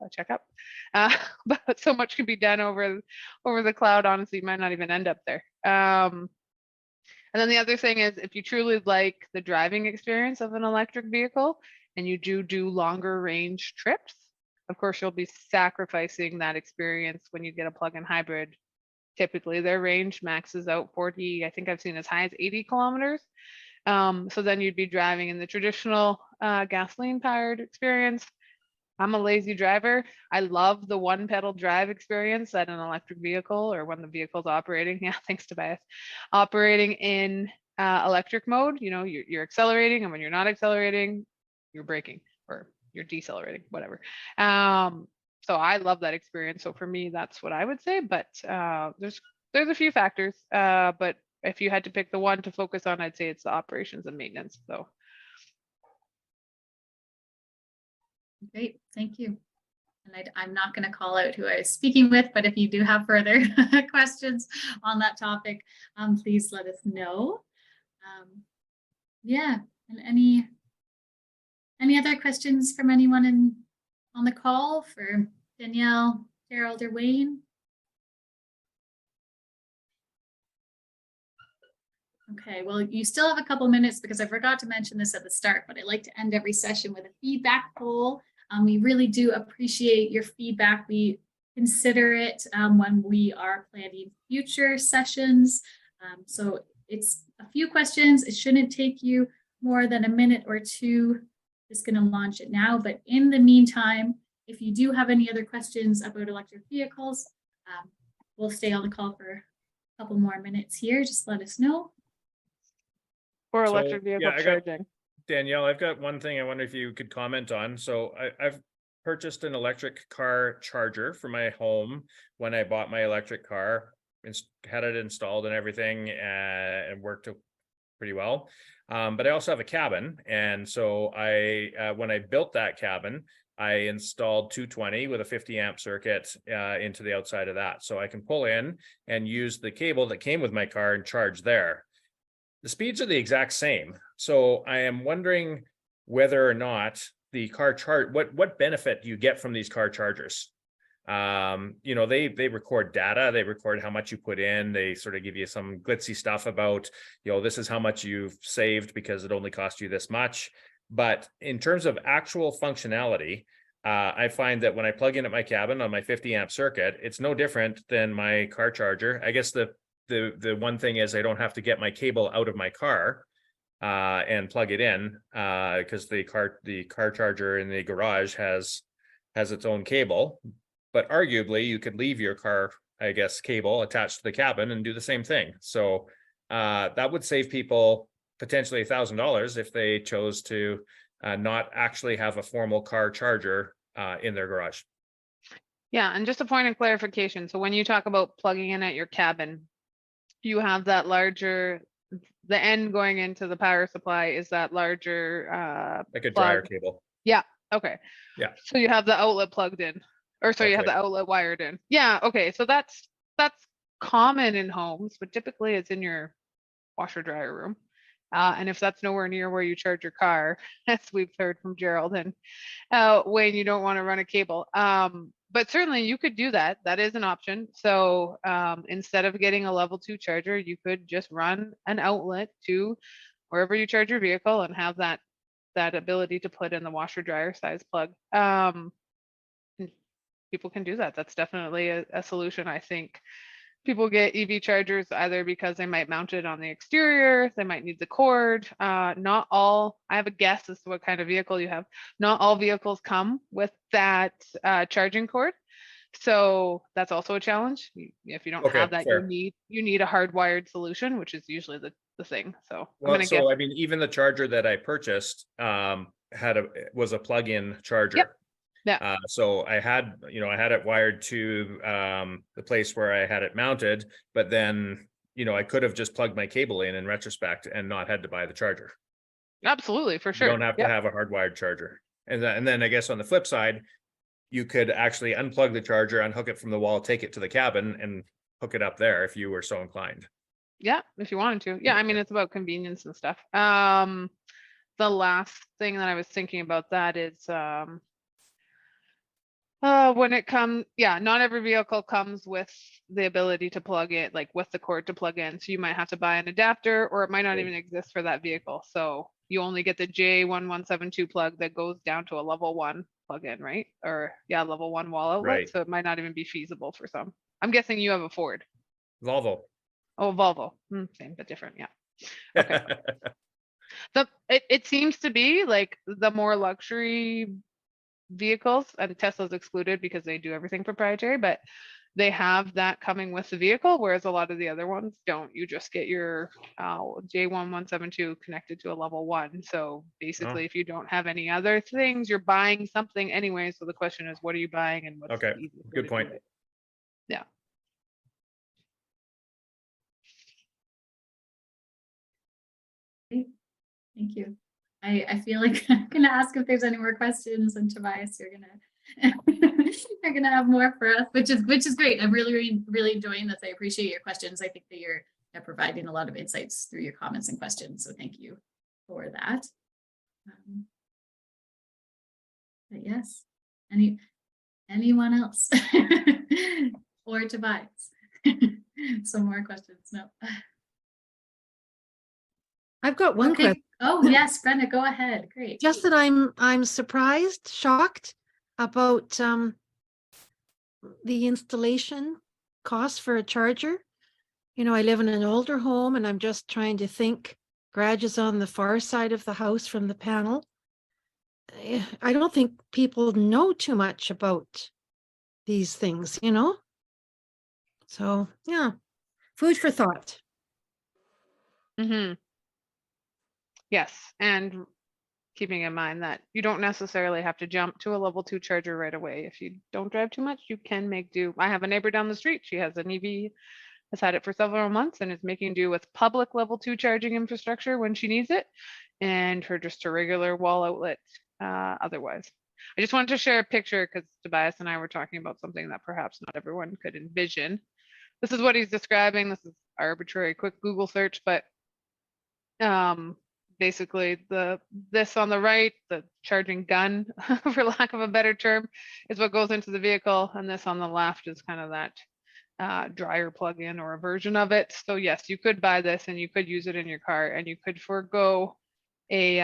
checkup. But so much can be done over the cloud. Honestly, you might not even end up there. And then the other thing is, if you truly like the driving experience of an electric vehicle and you do longer range trips, of course, you'll be sacrificing that experience when you get a plug-in hybrid. Typically, their range maxes out 40, I think I've seen as high as 80 kilometers. So then you'd be driving in the traditional gasoline-powered experience. I'm a lazy driver. I love the one pedal drive experience at an electric vehicle, or when the vehicle's operating. Yeah, thanks Tobias. Operating in electric mode, you're accelerating, and when you're not accelerating, you're braking or you're decelerating, whatever. So I love that experience. So for me, that's what I would say. But there's a few factors. But if you had to pick the one to focus on, I'd say it's the operations and maintenance. So. Great, thank you. And I'm not going to call out who I was speaking with, but if you do have further questions on that topic, please let us know. Yeah, and any other questions from anyone on the call for Danielle, Gerald, or Wayne? Okay, well, you still have a couple minutes because I forgot to mention this at the start, but I like to end every session with a feedback poll. We really do appreciate your feedback. We consider it when we are planning future sessions. So it's a few questions. It shouldn't take you more than a minute or two. Just going to launch it now. But in the meantime, if you do have any other questions about electric vehicles, we'll stay on the call for a couple more minutes here. Just let us know. Or electric vehicle charging. Danielle, I've got one thing I wonder if you could comment on. So I've purchased an electric car charger for my home when I bought my electric car, had it installed and everything, and worked pretty well. But I also have a cabin. And so when I built that cabin, I installed 220 with a 50 amp circuit into the outside of that. So I can pull in and use the cable that came with my car and charge there. The speeds are the exact same. So I am wondering whether or not the car charge, what benefit do you get from these car chargers? They record data, they record how much you put in, they sort of give you some glitzy stuff about, this is how much you've saved because it only cost you this much. But in terms of actual functionality, I find that when I plug in at my cabin on my 50 amp circuit, it's no different than my car charger. I guess the one thing is I don't have to get my cable out of my car and plug it in because the car charger in the garage has its own cable. But arguably, you could leave your car, I guess, cable attached to the cabin and do the same thing. So that would save people potentially $1,000 if they chose to not actually have a formal car charger in their garage. Yeah, and just a point of clarification. So when you talk about plugging in at your cabin, you have that larger, the end going into the power supply is that larger Like a dryer plug. cable. Yeah, okay. Yeah. So you have the outlet plugged in, or so you That's have the right. outlet wired in. Yeah, okay. So that's common in homes, but typically it's in your washer dryer room. And if that's nowhere near where you charge your car, as we've heard from Gerald and Wayne, you don't want to run a cable. But certainly you could do that. That is an option. So instead of getting a level 2 charger, you could just run an outlet to wherever you charge your vehicle and have that ability to put in the washer dryer size plug. People can do that. That's definitely a solution, I think. People get EV chargers either because they might mount it on the exterior, they might need the cord. Not all, I have a guess as to what kind of vehicle you have. Not all vehicles come with that charging cord. So that's also a challenge. If you don't Okay, have that, fair. you need a hardwired solution, which is usually the thing. So Well, I'm gonna guess. I mean, even the charger that I purchased was a plug-in charger. Yep. Yeah. So I had it wired to the place where I had it mounted, but then, I could have just plugged my cable in retrospect and not had to buy the charger. Absolutely, for You sure. don't have to have a hardwired charger. And then I guess on the flip side, you could actually unplug the charger, unhook it from the wall, take it to the cabin and hook it up there if you were so inclined. Yeah, if you wanted to. Yeah, I mean, it's about convenience and stuff. The last thing that I was thinking about that is when it comes, not every vehicle comes with the ability to plug it, like with the cord to plug in. So you might have to buy an adapter, or it might not even exist for that vehicle. So you only get the J1172 plug that goes down to a level 1 plug in, right? Or level 1 wall outlet. Right. So it might not even be feasible for some. I'm guessing you have a Ford. Volvo. Oh, Volvo. Same but different. Yeah. Okay. It seems to be like the more luxury vehicles, and Tesla's excluded because they do everything proprietary, but they have that coming with the vehicle, whereas a lot of the other ones don't. You just get your J1172 connected to a level 1. So basically, if you don't have any other things, you're buying something anyway. So the question is, what are you buying and what's Okay, the easiest way good to point. do it? Yeah. Thank you. I feel like I'm gonna ask if there's any more questions, and Tobias, you're gonna have more for us, which is great. I'm really enjoying this. I appreciate your questions. I think that you're providing a lot of insights through your comments and questions. So thank you for that. But yes, anyone else or Tobias? Some more questions? No. I've got one Okay. question. Oh yes, Brenda, go ahead. Great. Just that I'm surprised, shocked about the installation cost for a charger. I live in an older home and I'm just trying to think. Garage is on the far side of the house from the panel. I don't think people know too much about these things, So yeah, food for thought. Mm-hmm. Yes, and keeping in mind that you don't necessarily have to jump to a level 2 charger right away. If you don't drive too much, you can make do. I have a neighbor down the street. She has an EV, has had it for several months, and is making do with public level 2 charging infrastructure when she needs it, and just a regular wall outlet otherwise. I just wanted to share a picture because Tobias and I were talking about something that perhaps not everyone could envision. This is what he's describing. This is arbitrary quick Google search, but basically this on the right, the charging gun, for lack of a better term, is what goes into the vehicle, and this on the left is kind of that dryer plug-in or a version of it. So yes, you could buy this and you could use it in your car, and you could forego a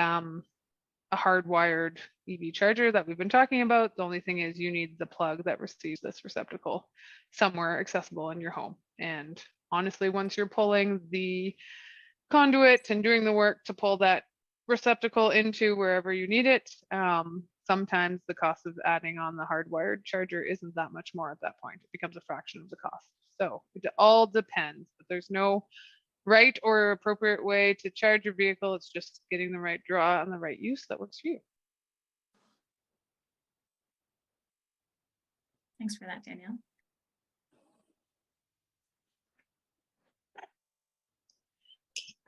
hardwired EV charger that we've been talking about. The only thing is you need the plug that receives this receptacle somewhere accessible in your home. And honestly, once you're pulling the conduit and doing the work to pull that receptacle into wherever you need it, sometimes the cost of adding on the hardwired charger isn't that much more at that point. It becomes a fraction of the cost. So it all depends, but there's no right or appropriate way to charge your vehicle. It's just getting the right draw and the right use that works for you. Thanks for that, Danielle.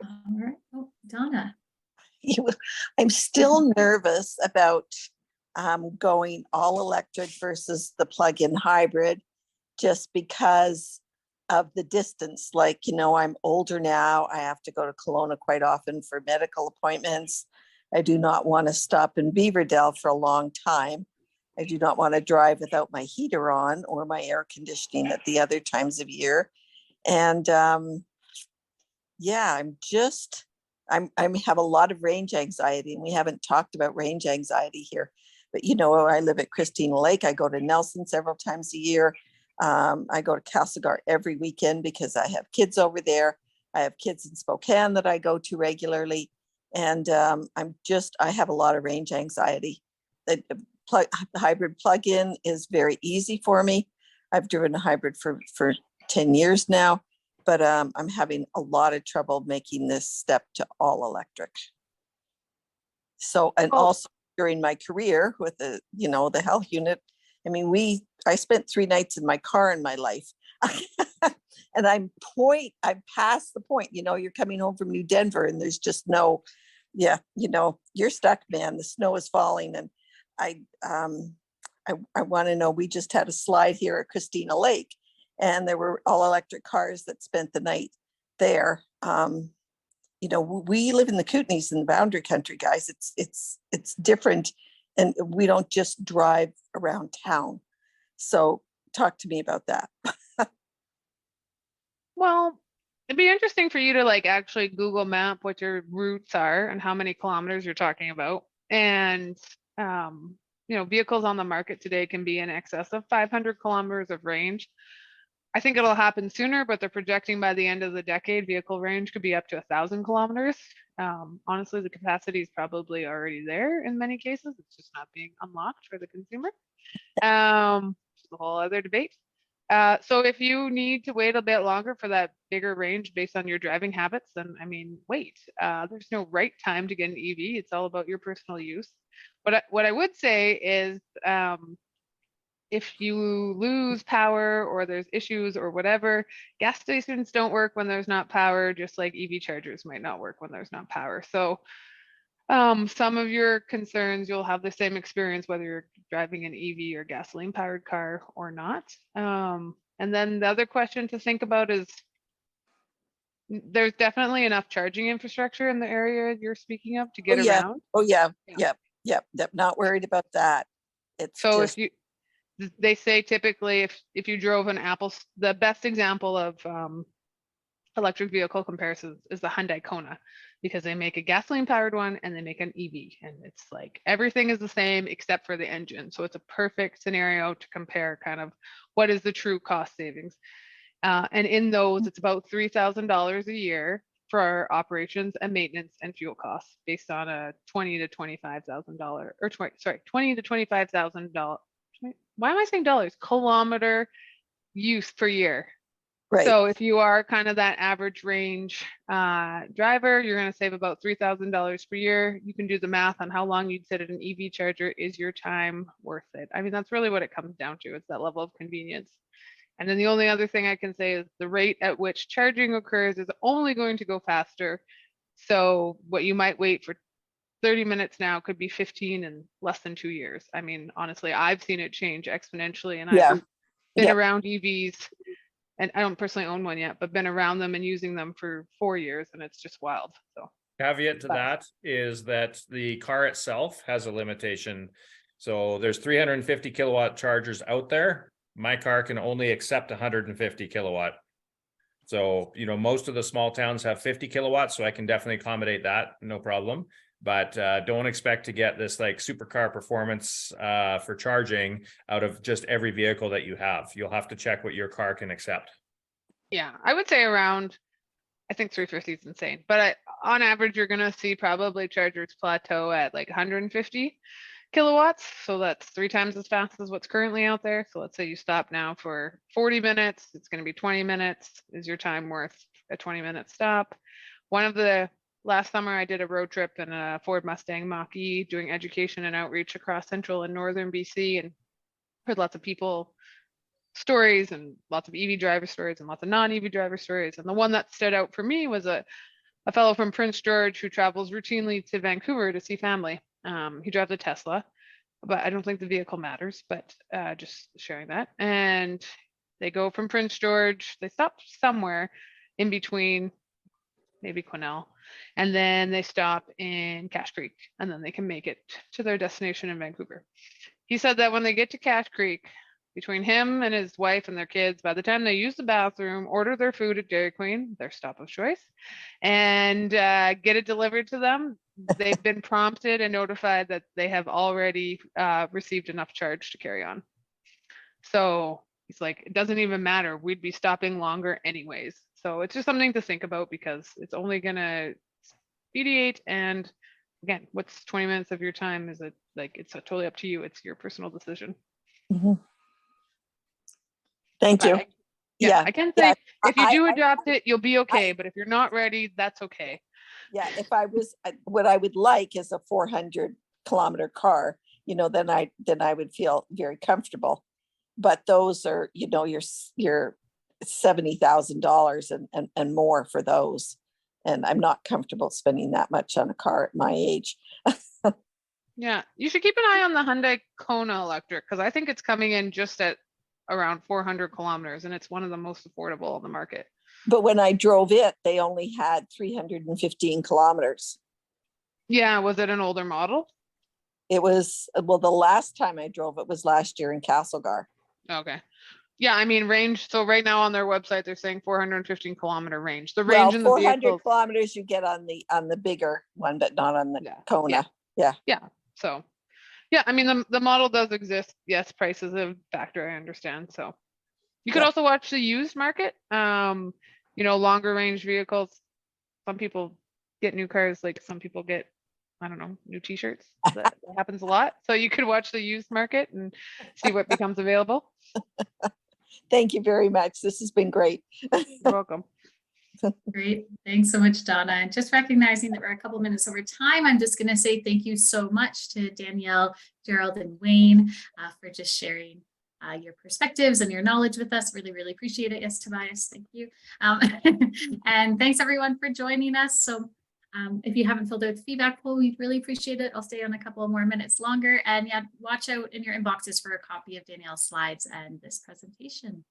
All right. Oh, Donna. I'm still nervous about going all electric versus the plug-in hybrid, just because of the distance. Like, you know, I'm older now. I have to go to Kelowna quite often for medical appointments. I do not want to stop in Beaverdale for a long time. I do not want to drive without my heater on or my air conditioning at the other times of year. And yeah, I have a lot of range anxiety, and we haven't talked about range anxiety here. But you know, I live at Christina Lake. I go to Nelson several times a year. I go to Castlegar every weekend because I have kids over there. I have kids in Spokane that I go to regularly. And I have a lot of range anxiety. The hybrid plug-in is very easy for me. I've driven a hybrid for 10 years now, but I'm having a lot of trouble making this step to all electric. So, and also during my career with the, you know, the health unit, I mean, I spent 3 nights in my car in my life. And I'm past the point, you know, you're coming home from New Denver and there's just no, yeah, you know, you're stuck, man. The snow is falling. And I want to know, we just had a slide here at Christina Lake, and there were all electric cars that spent the night there. You know, we live in the Kootenays in the Boundary Country, guys. It's different, and we don't just drive around town. So talk to me about that. Well, it'd be interesting for you to like actually Google map what your routes are and how many kilometers you're talking about. And, you know, vehicles on the market today can be in excess of 500 kilometers of range. I think it'll happen sooner, but they're projecting by the end of the decade, vehicle range could be up to 1,000 kilometers. Honestly, the capacity is probably already there in many cases. It's just not being unlocked for the consumer. Which is a whole other debate. So if you need to wait a bit longer for that bigger range based on your driving habits, then I mean, wait. There's no right time to get an EV. It's all about your personal use. What I would say is, if you lose power or there's issues or whatever, gas stations don't work when there's not power, just like EV chargers might not work when there's not power. So some of your concerns, you'll have the same experience whether you're driving an EV or gasoline powered car or not. And then the other question to think about is, there's definitely enough charging infrastructure in the area you're speaking of to get around. Oh yeah. Yep. Not worried about that. It's so just... they say typically if you drove an the best example of electric vehicle comparisons is the Hyundai Kona, because they make a gasoline powered one and they make an EV, and it's like everything is the same except for the engine. So it's a perfect scenario to compare kind of what is the true cost savings. And in those, it's about $3,000 a year for our operations and maintenance and fuel costs based on a $20,000 to $25,000 or $20,000 to $25,000. Why am I saying dollars? Kilometer use per year. Right. So if you are kind of that average range driver, you're going to save about $3,000 per year. You can do the math on how long you'd sit at an EV charger. Is your time worth it? I mean, that's really what it comes down to. It's that level of convenience. And then the only other thing I can say is the rate at which charging occurs is only going to go faster. So what you might wait for 30 minutes now could be 15 in less than 2 years. I mean, honestly, I've seen it change exponentially, and I've been around EVs, and I don't personally own one yet, but been around them and using them for 4 years, and it's just wild. So caveat to that is that the car itself has a limitation. So there's 350 kilowatt chargers out there. My car can only accept 150 kilowatt. So, you know, most of the small towns have 50 kilowatts, so I can definitely accommodate that, no problem. But don't expect to get this like supercar performance for charging out of just every vehicle that you have. You'll have to check what your car can accept. Yeah, I would say around, I think 350 is insane, but on average, you're going to see probably chargers plateau at like 150 kilowatts. So that's 3 times as fast as what's currently out there. So let's say you stop now for 40 minutes, it's going to be 20 minutes. Is your time worth a 20-minute stop? Last summer, I did a road trip in a Ford Mustang Mach-E doing education and outreach across central and northern BC, and heard lots of people stories and lots of EV driver stories and lots of non-EV driver stories. And the one that stood out for me was a fellow from Prince George who travels routinely to Vancouver to see family. He drives a Tesla, but I don't think the vehicle matters, but just sharing that. And they go from Prince George, they stop somewhere in between, maybe Quesnel, and then they stop in Cache Creek, and then they can make it to their destination in Vancouver. He said that when they get to Cache Creek, between him and his wife and their kids, by the time they use the bathroom, order their food at Dairy Queen, their stop of choice, and get it delivered to them, they've been prompted and notified that they have already received enough charge to carry on. So he's like, it doesn't even matter. We'd be stopping longer anyways. So it's just something to think about because it's only going to expedite. And again, what's 20 minutes of your time? Is it like, it's totally up to you. It's your personal decision. Mhm. Thank you. Yeah, I can say if you do I- adopt it, you'll be okay. But if you're not ready, that's okay. Yeah, if I was, what I would like is a 400-kilometer car, you know, then I would feel very comfortable. But those are, you know, your $70,000 and more for those. And I'm not comfortable spending that much on a car at my age. Yeah, you should keep an eye on the Hyundai Kona electric because I think it's coming in just at around 400 kilometers and it's one of the most affordable on the market. But when I drove it, they only had 315 kilometers. Yeah, was it an older model? It was, well, the last time I drove it was last year in Castlegar. Okay. Yeah, I mean range. So right now on their website, they're saying 415 kilometer range. The Well, range in the 400 vehicle. kilometers you get on the bigger one, but not on the Yeah. Kona. Yeah. So, yeah, I mean the model does exist. Yes, price is a factor. I understand. So, you could Yeah. also watch the used market. You know, longer range vehicles. Some people get new cars, like some people get, I don't know, new T-shirts. That happens a lot. So you could watch the used market and see what becomes available. Thank you very much. This has been great. You're welcome. Great. Thanks so much, Donna. And just recognizing that we're a couple minutes over time, I'm just going to say thank you so much to Danielle, Gerald, and Wayne for just sharing your perspectives and your knowledge with us. Really, really appreciate it. Yes, Tobias, thank you. And thanks everyone for joining us. So if you haven't filled out the feedback poll, we'd really appreciate it. I'll stay on a couple more minutes longer. And yeah, watch out in your inboxes for a copy of Danielle's slides and this presentation.